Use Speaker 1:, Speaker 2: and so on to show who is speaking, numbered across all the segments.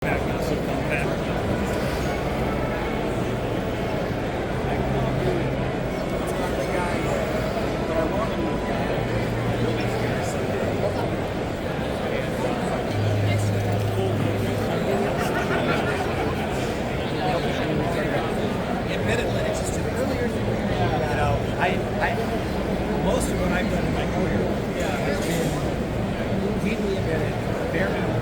Speaker 1: Most of what I've done in my career has been deeply embedded, bare minimum.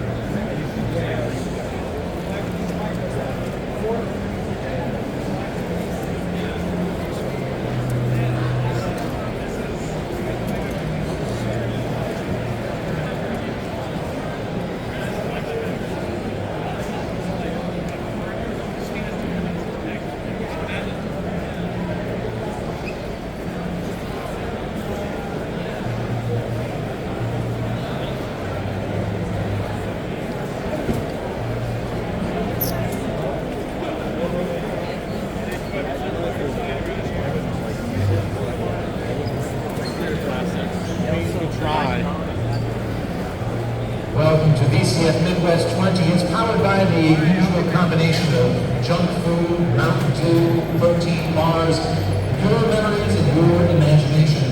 Speaker 2: Welcome to VCF Midwest 20. It's powered by the usual combination of junk food, Mountain Dew, protein bars, your memories and your imagination.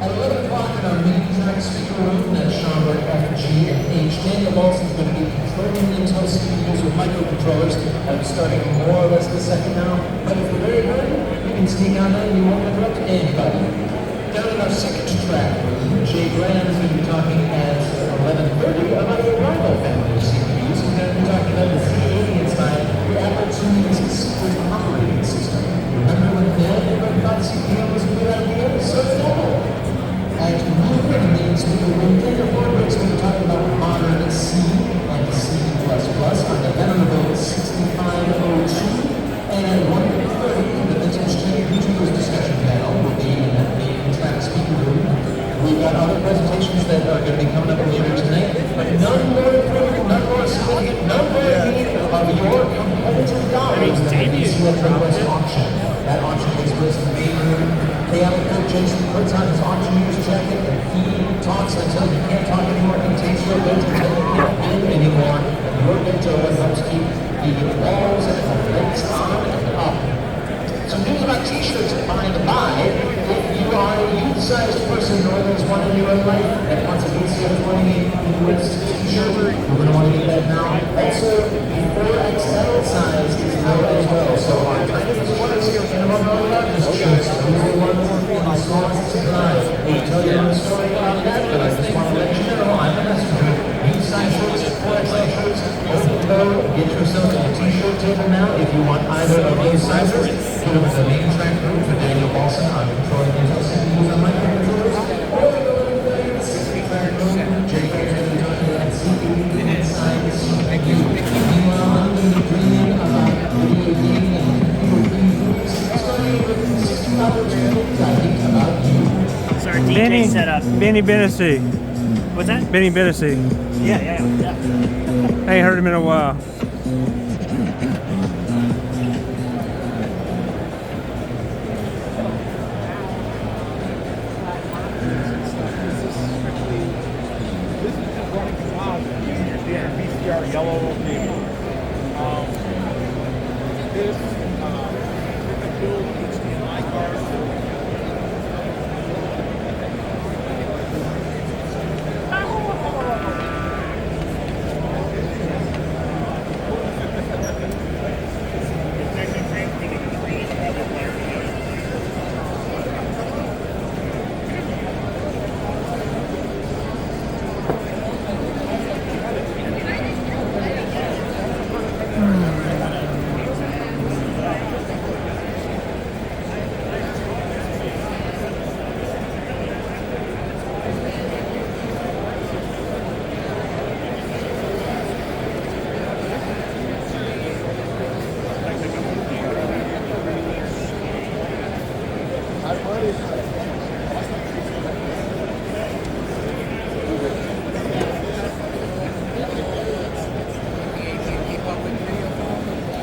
Speaker 2: At 11 o'clock in our main track speaker room at Schaumburg FG and H, Daniel Balson's going to be controlling the Intel CPUs with microcontrollers. I'm starting more or less the second now, but if you're very good, you can sneak on in, you won't interrupt anybody. Down in our second track room, Jay Graham is going to be talking at 11:30 about the rival family of CPUs. We're going to be talking about the Z80 inside the Apple II's secret operating system. Remember when everyone thought CPU was a good idea? So did Apple. At movement means speaker room, Daniel Borberg's going to talk about modern C and C++ on the venerable 6502. And at 1:30, the Vintage Tech YouTubers discussion panel will be in that main track speaker room. We've got other presentations that are going to be coming up later tonight, but none more important, none more significant, none more in need of your competitive dollars than the VCF Midwest auction. That auction takes place in the main room. Chaotic Coach Jason puts on his auctioneer's jacket and he talks until he can't talk anymore. He takes your bid until he can't bid anymore. And your bids are what helps keep the walls and the lights on and up. Some news about t-shirts behind the buy. If you are a youth-sized person or there's one in your life that wants a VCF 20 Midwest t-shirt, we're going to want to get that now. Also, the 4XL size is out as well. So our kind of shorts and one of our largest shirts. These are one more in the smallest supply. We'll tell you a story about that, but I just want to let you know I'm a messenger. Youth-sized shirts, 4XL shirts, open toe, get yourself a t-shirt table now if you want either of those sizes. Go to the main track room for Daniel Balson on controlling Intel CPUs on microcontrollers. Or go to the 60 track room. Jay Graham is going to be talking about CPU inside the CPU. Meanwhile, I'm going to be bringing about video gaming and computer reviews, starting with 60 opportunities I think about you.
Speaker 3: It's our DJ setup.
Speaker 4: Benny Bennessy.
Speaker 3: What's that?
Speaker 4: Benny Bennessy.
Speaker 3: Yeah.
Speaker 4: I ain't heard him in a while.
Speaker 5: VCR yellow table. This build HDMI card.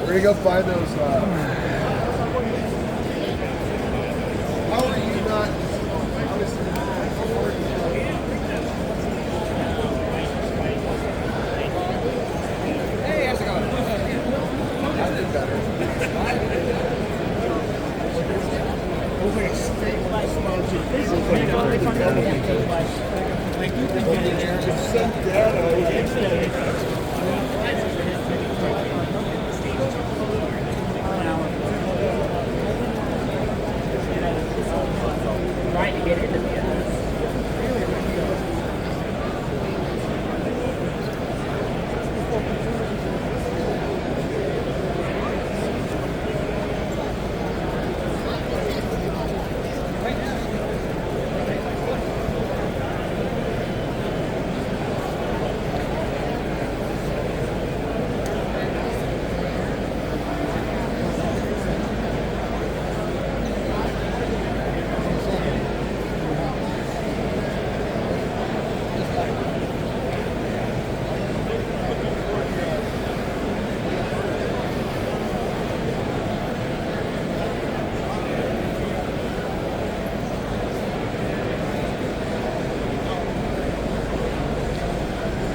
Speaker 5: Where do you go find those? How are you not? Hey, how's it going? Just send data.
Speaker 1: Trying to get into the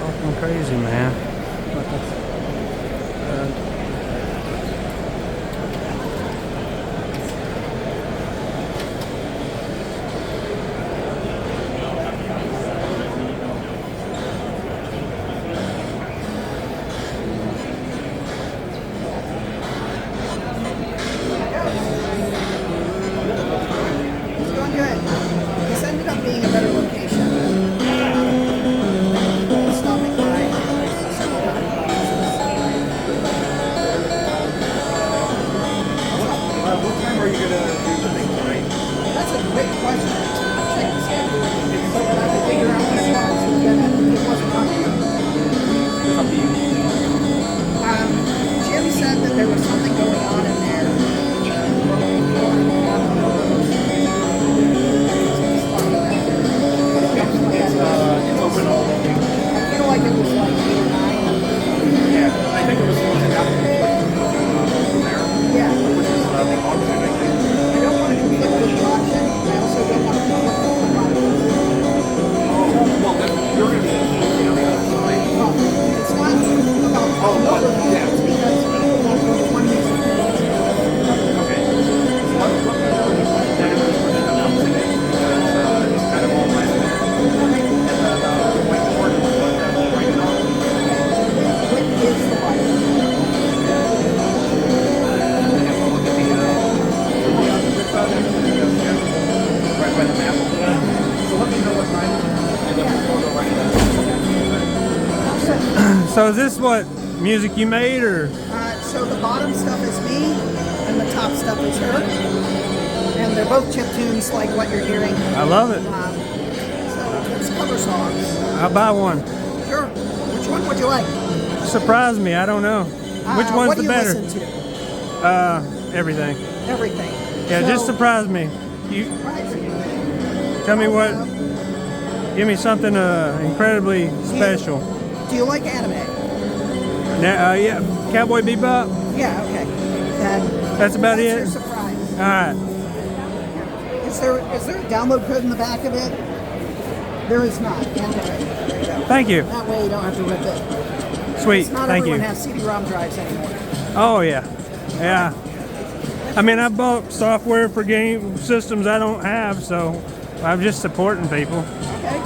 Speaker 4: Fucking crazy, man.
Speaker 6: It's going good. This ended up being a better location. Stopping by several times.
Speaker 5: What time are you gonna do the thing tonight?
Speaker 6: That's a great question. Check the schedule. So that I could figure out what slots we get in. It wasn't coming. Jim said that there was something going on in there.
Speaker 5: It's open all day.
Speaker 6: I feel like it was like 8 or 9.
Speaker 5: Yeah, I think it was supposed to happen there,
Speaker 6: Yeah.
Speaker 5: which is the auction, I think.
Speaker 6: I don't want to conflict with the auction. I also don't want to conflict with the auction.
Speaker 5: Well, then you're gonna be on the other side.
Speaker 6: Well, it's not about
Speaker 5: yeah.
Speaker 6: it's because people want to go to one music festival.
Speaker 5: Okay. What that is for the announcing it, because it's kind of all last minute. And then whiteboard and what they'll write it on.
Speaker 6: What is the Bible?
Speaker 5: And then we'll look at the right by the map. So let me know what time, and then we'll go right there.
Speaker 4: So is this what music you made, or?
Speaker 6: So the bottom stuff is me, and the top stuff is her. And they're both chip tunes like what you're hearing.
Speaker 4: I love it.
Speaker 6: So it's cover songs.
Speaker 4: I'll buy one.
Speaker 6: Sure. Which one would you like?
Speaker 4: Surprise me. I don't know. Which one's
Speaker 6: what
Speaker 4: the
Speaker 6: do you
Speaker 4: better?
Speaker 6: listen to?
Speaker 4: Everything.
Speaker 6: Everything.
Speaker 4: Yeah,
Speaker 6: So-
Speaker 4: just surprise me. You
Speaker 6: Right.
Speaker 4: tell me what. Give me something incredibly special.
Speaker 6: Do you like anime?
Speaker 4: Now, yeah, Cowboy Bebop.
Speaker 6: Yeah, okay. Then
Speaker 4: That's about
Speaker 6: that's
Speaker 4: it.
Speaker 6: your surprise.
Speaker 4: All right.
Speaker 6: Is there a download code in the back of it? There is not. Okay. There you go.
Speaker 4: Thank you.
Speaker 6: That way you don't have to rip it.
Speaker 4: Sweet.
Speaker 6: Not
Speaker 4: Thank
Speaker 6: everyone
Speaker 4: you.
Speaker 6: has CD-ROM drives anymore.
Speaker 4: Oh yeah. Yeah. I mean, I bought software for game systems I don't have, so I'm just supporting people.
Speaker 6: Okay.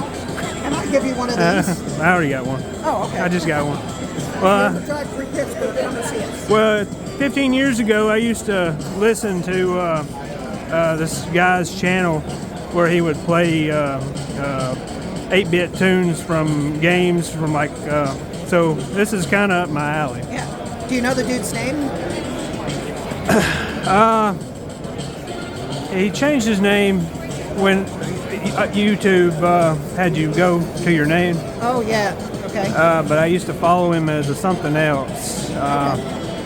Speaker 6: Can I give you one of these?
Speaker 4: I already got one.
Speaker 6: Oh, okay.
Speaker 4: I just got one.
Speaker 6: You
Speaker 4: Well,
Speaker 6: ever drive through Pittsburgh? Come and see us.
Speaker 4: well, 15 years ago, I used to listen to this guy's channel where he would play 8-bit tunes from games from like. So this is kind of up my alley.
Speaker 6: Yeah. Do you know the dude's name?
Speaker 4: He changed his name when YouTube had you go to your name.
Speaker 6: Oh, yeah. Okay.
Speaker 4: But I used to follow him as a something else.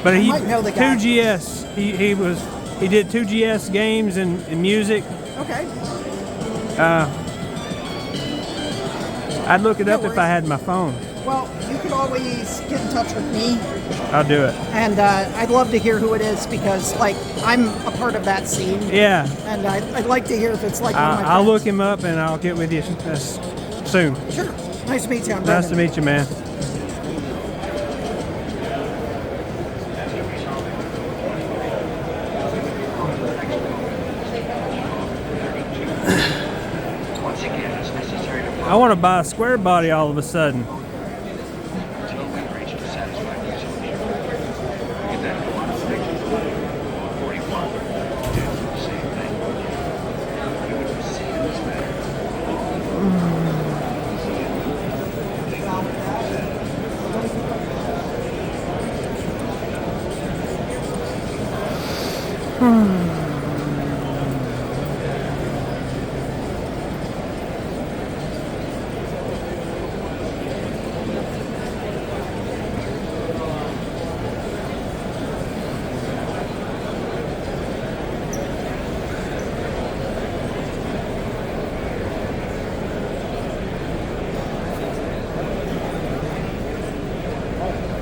Speaker 4: But he
Speaker 6: might know the guy.
Speaker 4: 2GS. He did 2GS games and music.
Speaker 6: Okay.
Speaker 4: I'd look it up
Speaker 6: No
Speaker 4: if I had my phone.
Speaker 6: Well, you can always get in touch with me,
Speaker 4: I'll do it.
Speaker 6: and I'd love to hear who it is because, like, I'm a part of that scene,
Speaker 4: Yeah,
Speaker 6: and I'd like to hear if it's like one of my
Speaker 4: I'll
Speaker 6: friends.
Speaker 4: look him up and I'll get with you soon.
Speaker 6: Sure. Nice to meet you. I'm
Speaker 4: Nice
Speaker 6: Brendan.
Speaker 4: to meet you, man. I want want to buy a square body all of a sudden.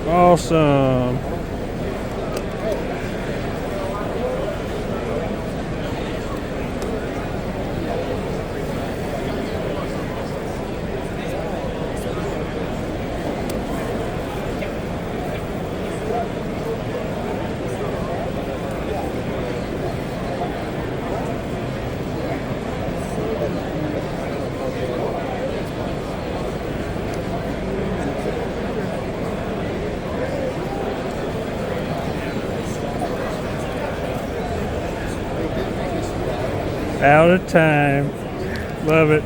Speaker 4: Awesome. Out of time. Love it.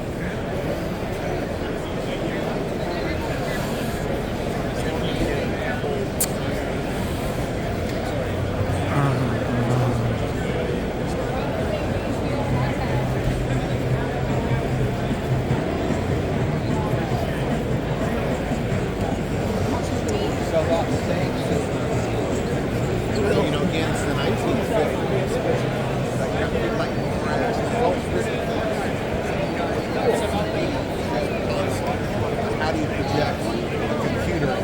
Speaker 7: How do you project a computer?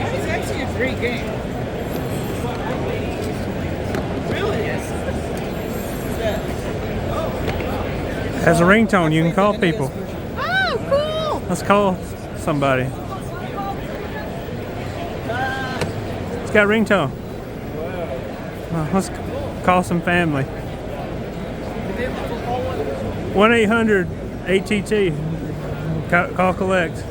Speaker 1: It's actually a great game. Really? Yes.
Speaker 4: Has a ringtone. You can call people.
Speaker 6: Oh, cool!
Speaker 4: Let's call somebody. It's got ringtone. Let's call some family. 1-800-ATT. Call collect.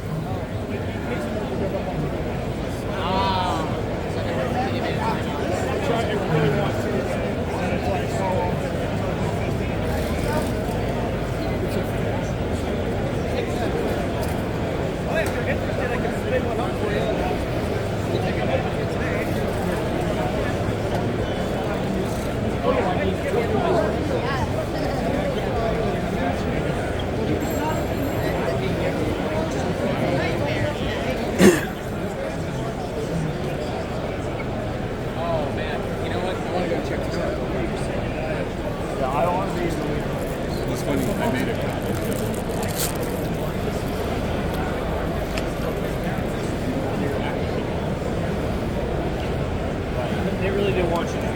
Speaker 3: They really didn't want you to do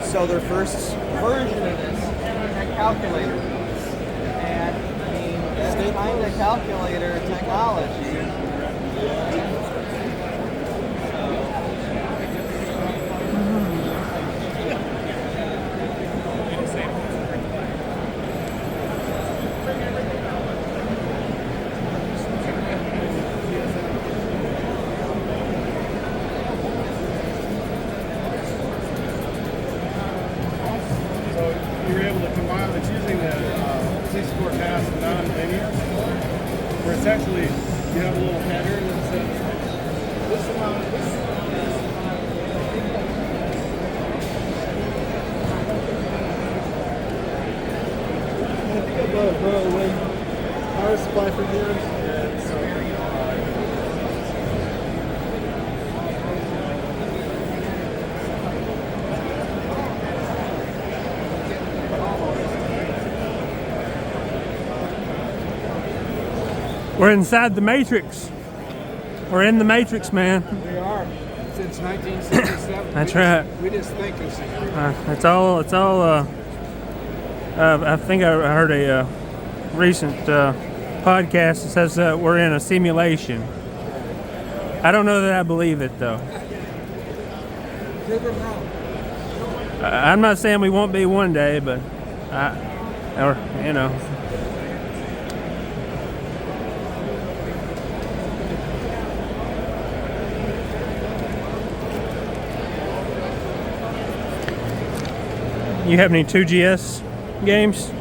Speaker 1: So their first version of this had calculators. And I mean, that kind of calculator technology.
Speaker 5: You're able to combine, it's using the 64 pass non-linear, where it's actually, you have a little header that says this amount, this I think I've got a throwaway power supply for years, and so
Speaker 4: We're inside the Matrix. We're in the Matrix, man.
Speaker 5: we are since 1967.
Speaker 4: That's right.
Speaker 5: We just think it's
Speaker 4: It's all. I think I heard a recent podcast that says that we're in a simulation. I don't know that I believe it though. I'm not saying we won't be one day, but or you know. You have any 2GS games?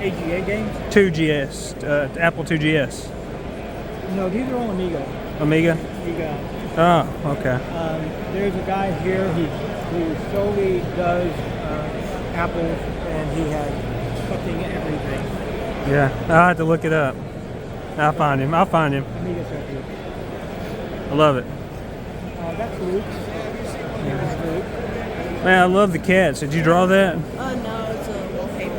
Speaker 8: AGA games?
Speaker 4: 2GS, Apple 2GS.
Speaker 8: No, these are all Amiga.
Speaker 4: Amiga?
Speaker 8: Amiga.
Speaker 4: Oh, okay.
Speaker 8: There's a guy here who solely does Apples, and he has fucking everything.
Speaker 4: Yeah, I'll have to look it up. I'll find him.
Speaker 8: Amiga stuff here.
Speaker 4: I love it.
Speaker 8: That's Luke. That's Luke.
Speaker 4: Man, I love the cats. Did you draw that?
Speaker 9: No, it's a wallpaper.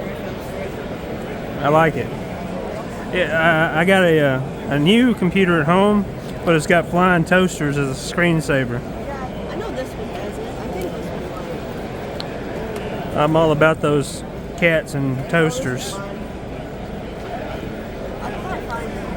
Speaker 4: I like it. I got a new computer at home, but it's got flying toasters as a screensaver.
Speaker 6: I know this one has it. I think this one.
Speaker 4: I'm all about those cats and toasters.
Speaker 6: I can't find them.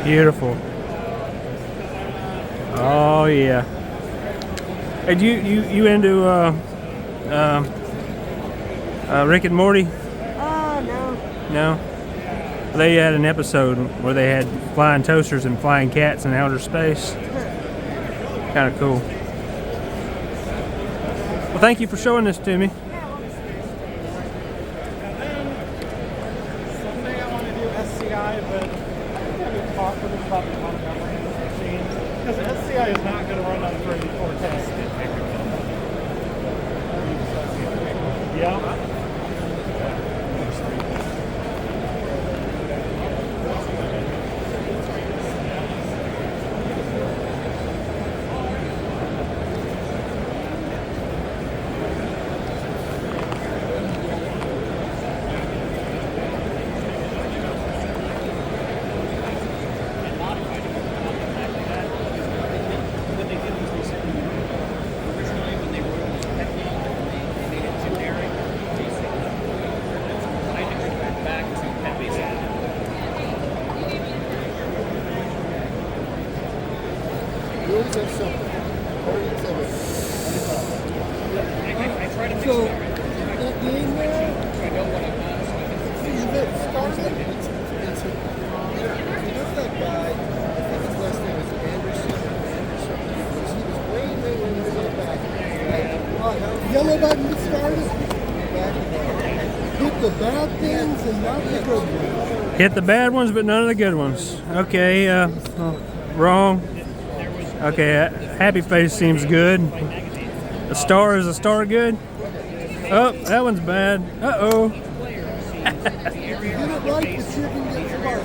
Speaker 4: Beautiful. Oh yeah. Hey, you into Rick and Morty?
Speaker 6: No.
Speaker 4: No. They had an episode where they had flying toasters and flying cats in outer space. Kind of cool. Well, thank you for showing this to me.
Speaker 5: Someday I want to do SCI, but I'm going to talk with them about the Montgomery machines because SCI is not going to run on 34 tests. Yeah.
Speaker 7: You always have something. Always have it. So, that game there, is it started? You know that guy, I think his last name is Anderson. He was way back. Yellow button started. Hit the bad things and not the good ones.
Speaker 4: Hit the bad ones, but none of the good ones. Okay, wrong. Okay, happy face seems good. A star, is a star good? Oh, that one's bad. Uh-oh.
Speaker 7: If you get it right, the chicken gets hard.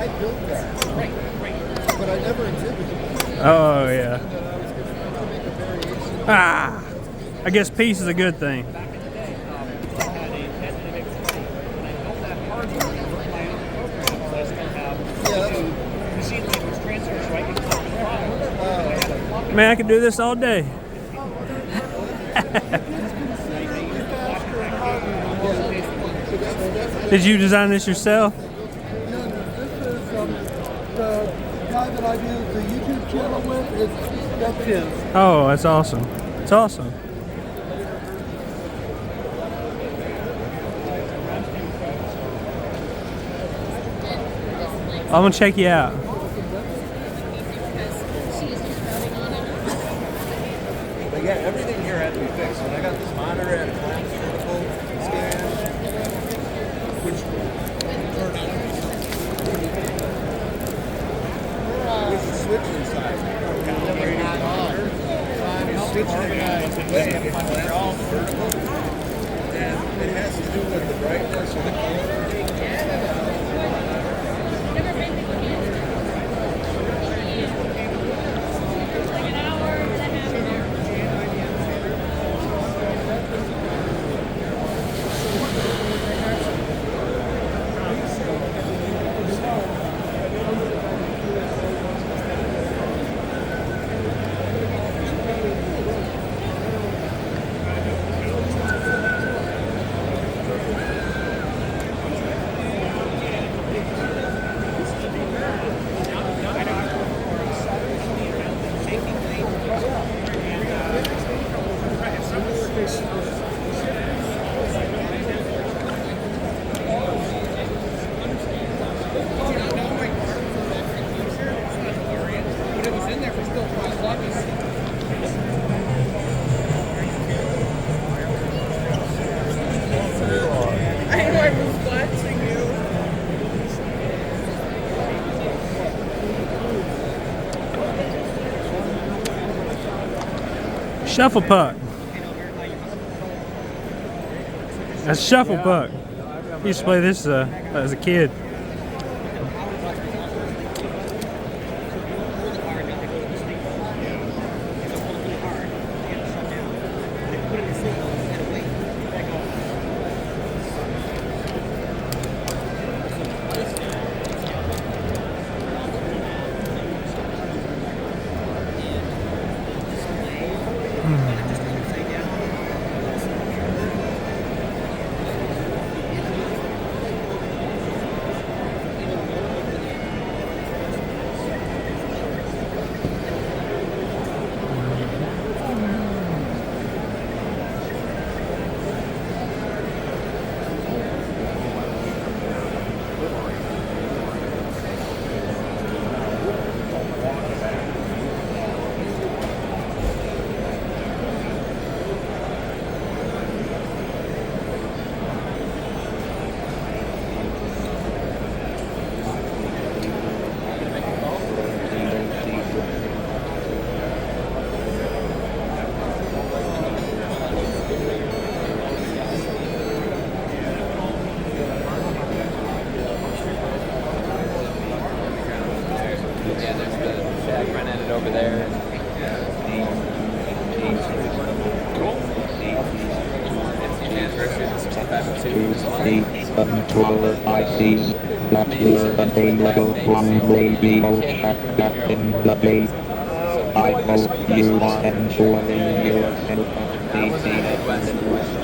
Speaker 7: I built that. But I never intended it.
Speaker 4: Oh, yeah. Ah, I guess peace is a good thing. Man, I could do this all day. Did you design this yourself?
Speaker 7: No, this is the guy that I do the YouTube channel with. That's his.
Speaker 4: Oh, that's awesome. It's awesome. I'm gonna check you out.
Speaker 1: But yeah, everything here had to be fixed. When I got this monitor, I had a collapse vertical scan, which turned on. There's a switch inside. You switch it they're all vertical, and it has to do with the brightness or the color.
Speaker 4: Shuffle puck. That's shuffle puck. I used to play this as a kid.
Speaker 9: Over there.
Speaker 10: I hope you are enjoying yourself.
Speaker 9: VCF Midwest.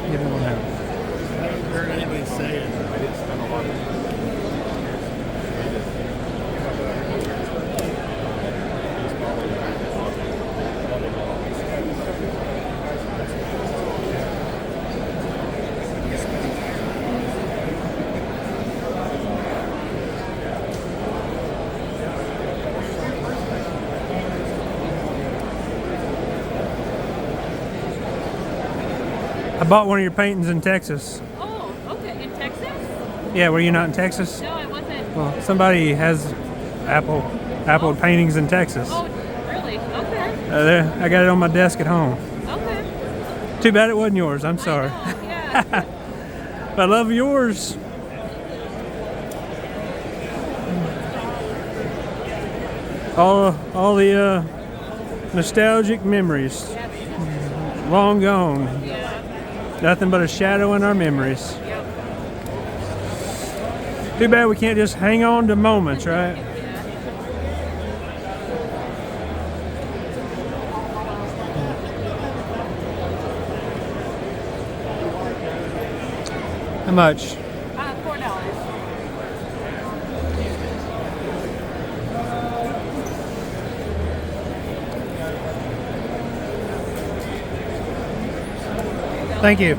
Speaker 4: Give me one now.
Speaker 5: I haven't heard anybody say it. I didn't spend a lot of time.
Speaker 4: I bought one of your paintings in Texas.
Speaker 11: Oh, okay. In Texas?
Speaker 4: Yeah, were you not in Texas?
Speaker 11: No, I wasn't.
Speaker 4: Well, somebody has Apple paintings in Texas.
Speaker 11: Oh, really? Okay.
Speaker 4: There, I got it on my desk at home.
Speaker 11: Okay.
Speaker 4: Too bad it wasn't yours. I'm sorry.
Speaker 11: I know, yeah.
Speaker 4: I love yours. All the nostalgic memories, long gone.
Speaker 11: Yeah.
Speaker 4: Nothing but a shadow in our memories.
Speaker 11: Yep.
Speaker 4: Too bad we can't just hang on to moments, right? How much?
Speaker 11: $4.
Speaker 4: Thank you.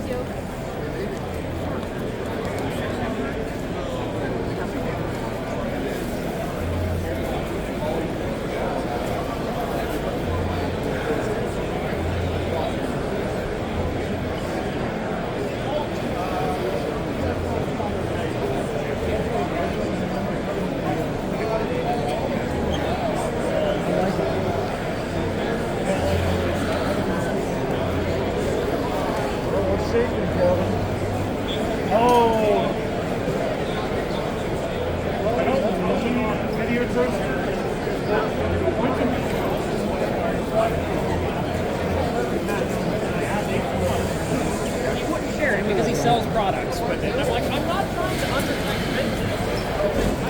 Speaker 3: He wouldn't share it because he sells products with it. I'm like, I'm not trying to understand.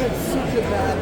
Speaker 6: It's such a bad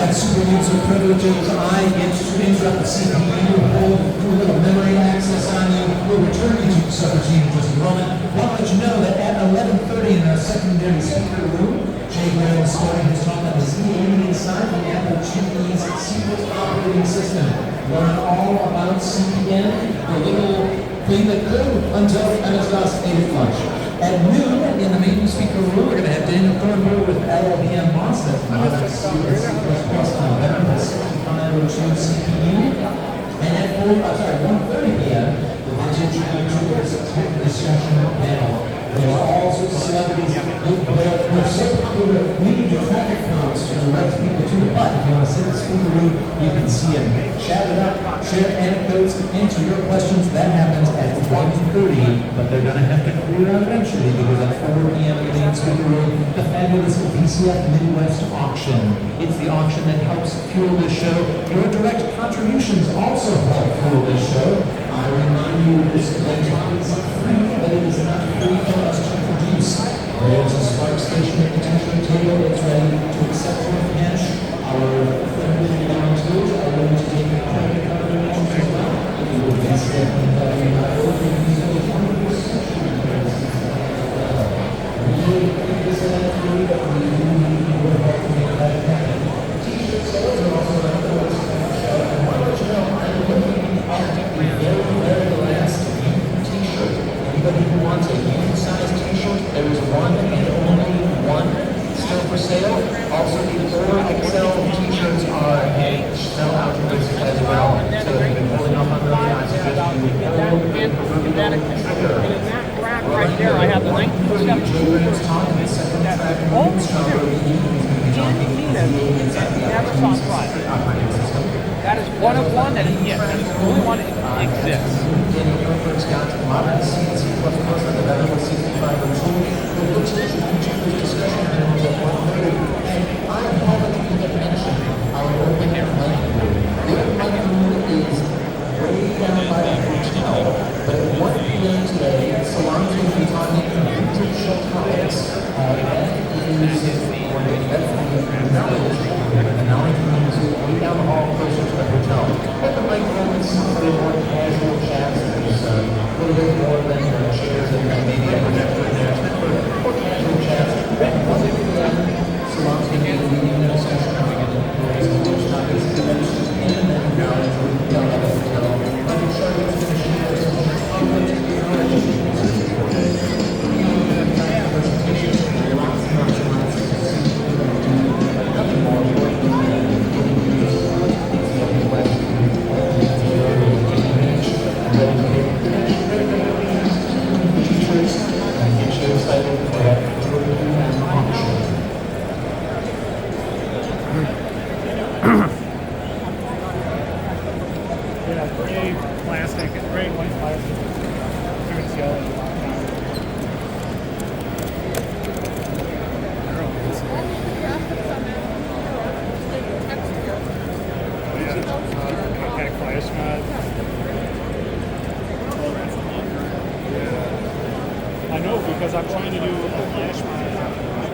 Speaker 2: got super user privileges. I get to interrupt the CPU, hold a little memory access on you. We'll return you to the server team in just a moment. I want to let you know that at 11:30 in the secondary speaker room, Jay Graham is starting his talk on the Z80 inside the Apple IIe's secret operating system. Learn all about CPN, the little thing that could until MS-DOS ate its lunch. At noon, in the main speaker room, we're going to have Daniel Thornburg with LLVM MOSFET from the 6502 CPU. And at 1:30 p.m., the vintage YouTubers tech discussion panel. There are all sorts of celebrities. We're so popular, we need your traffic counts to direct people to the button. If you want to sit in the speaker room, you can see them. Chat it up, share anecdotes, answer your questions. That happens at 1:30, but they're going to have to clear out eventually because at 4 p.m. in the main speaker room, the fabulous VCF Midwest auction. It's the auction that helps fuel this show. Your direct contributions also help fuel this show. I remind you, this talk is free, but it is not free for us to produce. There's a Spark station at the teacher table that's ready to accept your cash. Our friendly volunteers are ready to take your credit card donations as well. If you would visit anybody who wants a unique-sized t-shirt, there is one and only one still for sale. Also, the 4XL t-shirts are a sell-out list as well. So if you've been holding off on those, I suggest you hold the trigger.
Speaker 3: Right there, I have the 1970s. Never saw prior. That is one of one, that is yes, that is the only one that exists.
Speaker 2: Daniel Thornburg's got modern CNC++ on the Valuable 6502. We'll continue to continue this discussion until 1:30. And I have to mention our open air mic room. The open mic room is way down by the hotel. But at 1 p.m. today, Salon's going to be talking vintage show topics. The knowledge room is way down the hall closer to the hotel. At the mic room, it's for more casual chats. There's a little bit more than chairs and maybe a projector in there. It's meant for casual chats. At 1 p.m., Salon's going to be leading the discussion on vintage topics, dimensions, and then knowledge room down at the hotel. I'm sure it's going to share some content and presentations and lots of nothing more important than
Speaker 5: Yeah, gray plastic, gray white plastic. Turns yellow. Compact flash mod. Yeah. I know because I'm trying to do a flash mod.